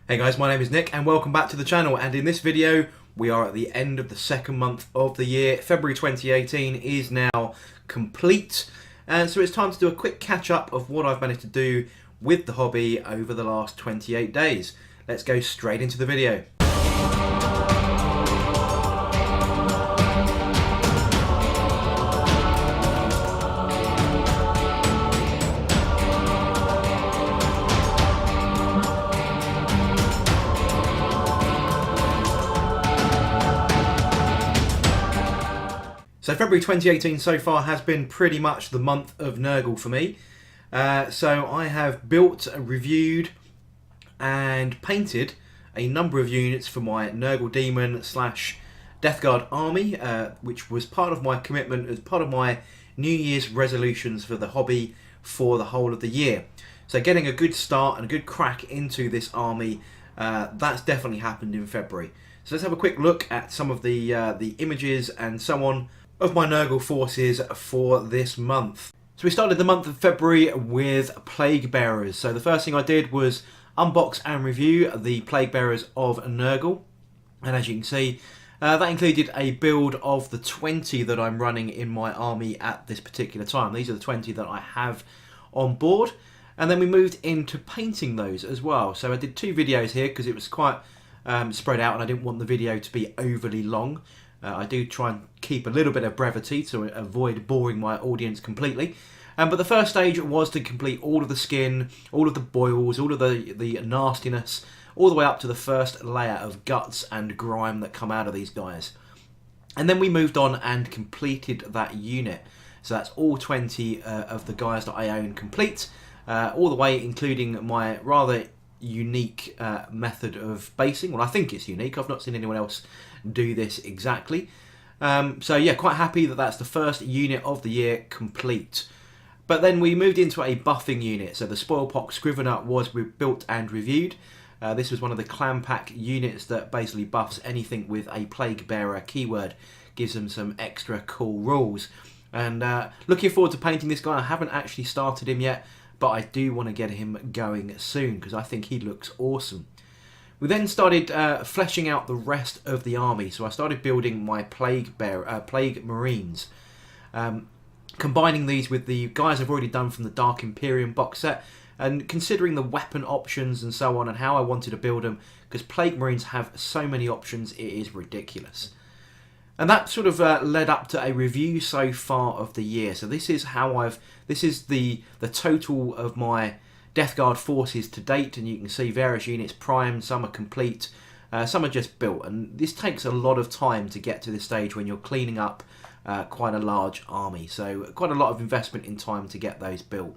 Hey guys, my name is Nick and welcome back to the channel, and in this video we are at the end of the second month of the year. February 2018 is now complete, and so it's time to do a quick catch up of what I've managed to do with the hobby over the last 28 days. Let's go straight into the video. So February 2018 so far has been pretty much the month of Nurgle for me. So I have built, reviewed and painted a number of units for my Nurgle Demon / Death Guard army, which was part of my commitment as part of my New Year's resolutions for the hobby for the whole of the year. So getting a good start and a good crack into this army, that's definitely happened in February. So let's have a quick look at some of the images and so on of my Nurgle forces for this month. So we started the month of February with Plague Bearers. So the first thing I did was unbox and review the Plague Bearers of Nurgle, and as you can see, that included a build of the 20 that I'm running in my army at this particular time. These are the 20 that I have on board, and then we moved into painting those as well. So I did two videos here because it was quite spread out and I didn't want the video to be overly long. I do try and keep a little bit of brevity to avoid boring my audience completely. But the first stage was to complete all of the skin, all of the boils, all of the nastiness, all the way up to the first layer of guts and grime that come out of these guys. And then we moved on and completed that unit. So that's all 20 of the guys that I own complete, all the way including my rather unique method of basing. Well, I think it's unique. I've not seen anyone else do this exactly. So yeah, quite happy that that's the first unit of the year complete. But then we moved into a buffing unit. So the Spoilpox Scrivener was built and reviewed. This was one of the clan pack units that basically buffs anything with a Plague Bearer keyword, gives them some extra cool rules. And looking forward to painting this guy. I haven't actually started him yet, but I do want to get him going soon because I think he looks awesome. We then started fleshing out the rest of the army. So I started building my Plague Marines, combining these with the guys I've already done from the Dark Imperium box set, and considering the weapon options and so on and how I wanted to build them, because Plague Marines have so many options, it is ridiculous. And that sort of led up to a review so far of the year. So this is how this is the total of my Death Guard forces to date, and you can see various units primed, some are complete, some are just built, and this takes a lot of time to get to this stage when you're cleaning up quite a large army, so quite a lot of investment in time to get those built.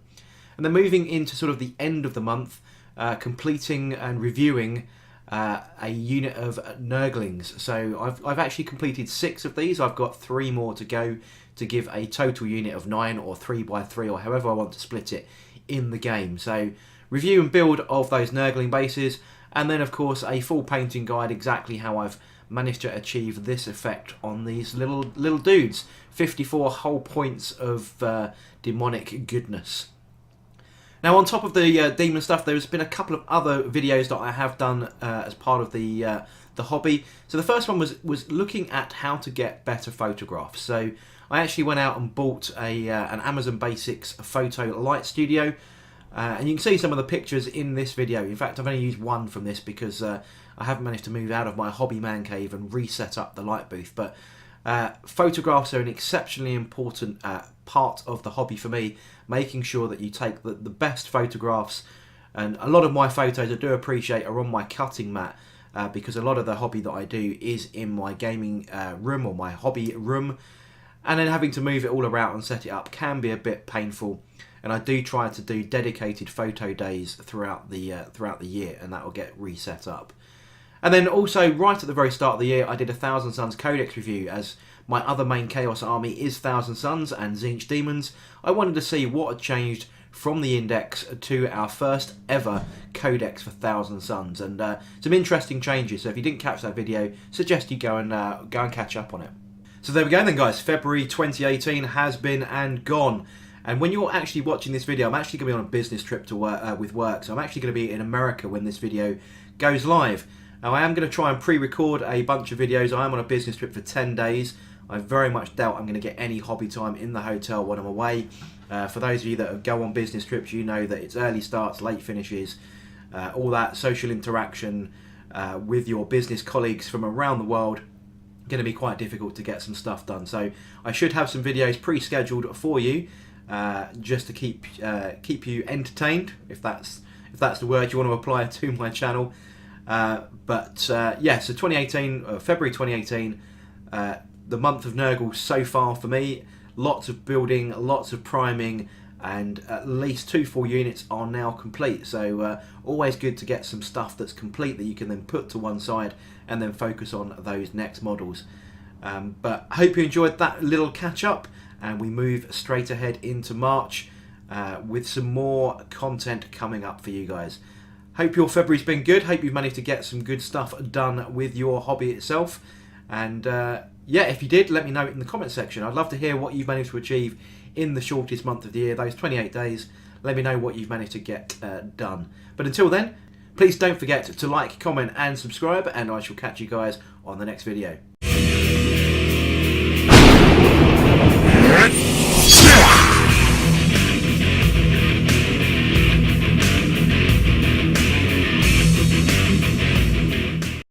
And then moving into sort of the end of the month, completing and reviewing a unit of Nurglings. So I've actually completed 6 of these. I've got 3 more to go to give a total unit of 9 or 3x3 or however I want to split it in the game. So review and build of those Nurgling bases, and then of course a full painting guide exactly how I've managed to achieve this effect on these little dudes. 54 whole points of demonic goodness. Now on top of the demon stuff, there's been a couple of other videos that I have done as part of the hobby. So the first one was looking at how to get better photographs. So I actually went out and bought an Amazon Basics photo light studio, and you can see some of the pictures in this video. In fact, I've only used one from this because I haven't managed to move out of my hobby man cave and reset up the light booth. But photographs are an exceptionally important part of the hobby for me, making sure that you take the best photographs. And a lot of my photos, I do appreciate, are on my cutting mat, because a lot of the hobby that I do is in my gaming room or my hobby room, and then having to move it all around and set it up can be a bit painful. And I do try to do dedicated photo days throughout the year, and that will get reset up. And then also right at the very start of the year, I did a Thousand Suns Codex review. As my other main Chaos army is Thousand Suns and Tzeentch Demons, I wanted to see what had changed from the index to our first ever Codex for Thousand Suns, and some interesting changes. So if you didn't catch that video, suggest you go and catch up on it. So there we go then guys, February 2018 has been and gone. And when you're actually watching this video, I'm actually going to be on a business trip to work, with work. So I'm actually going to be in America when this video goes live. Now I am going to try and pre-record a bunch of videos. I am on a business trip for 10 days. I very much doubt I'm going to get any hobby time in the hotel when I'm away. For those of you that go on business trips, you know that it's early starts, late finishes, all that social interaction with your business colleagues from around the world, going to be quite difficult to get some stuff done. So I should have some videos pre-scheduled for you, just to keep you entertained, if that's the word you want to apply to my channel. Yeah, so 2018, February 2018, the month of Nurgle so far for me. Lots of building, lots of priming, and at least 2 full units are now complete. So always good to get some stuff that's complete that you can then put to one side and then focus on those next models. But I hope you enjoyed that little catch up, and we move straight ahead into March with some more content coming up for you guys. Hope your February's been good. Hope you've managed to get some good stuff done with your hobby itself. And yeah, if you did, let me know in the comment section. I'd love to hear what you've managed to achieve in the shortest month of the year, those 28 days. Let me know what you've managed to get done. But until then, please don't forget to like, comment and subscribe, and I shall catch you guys on the next video.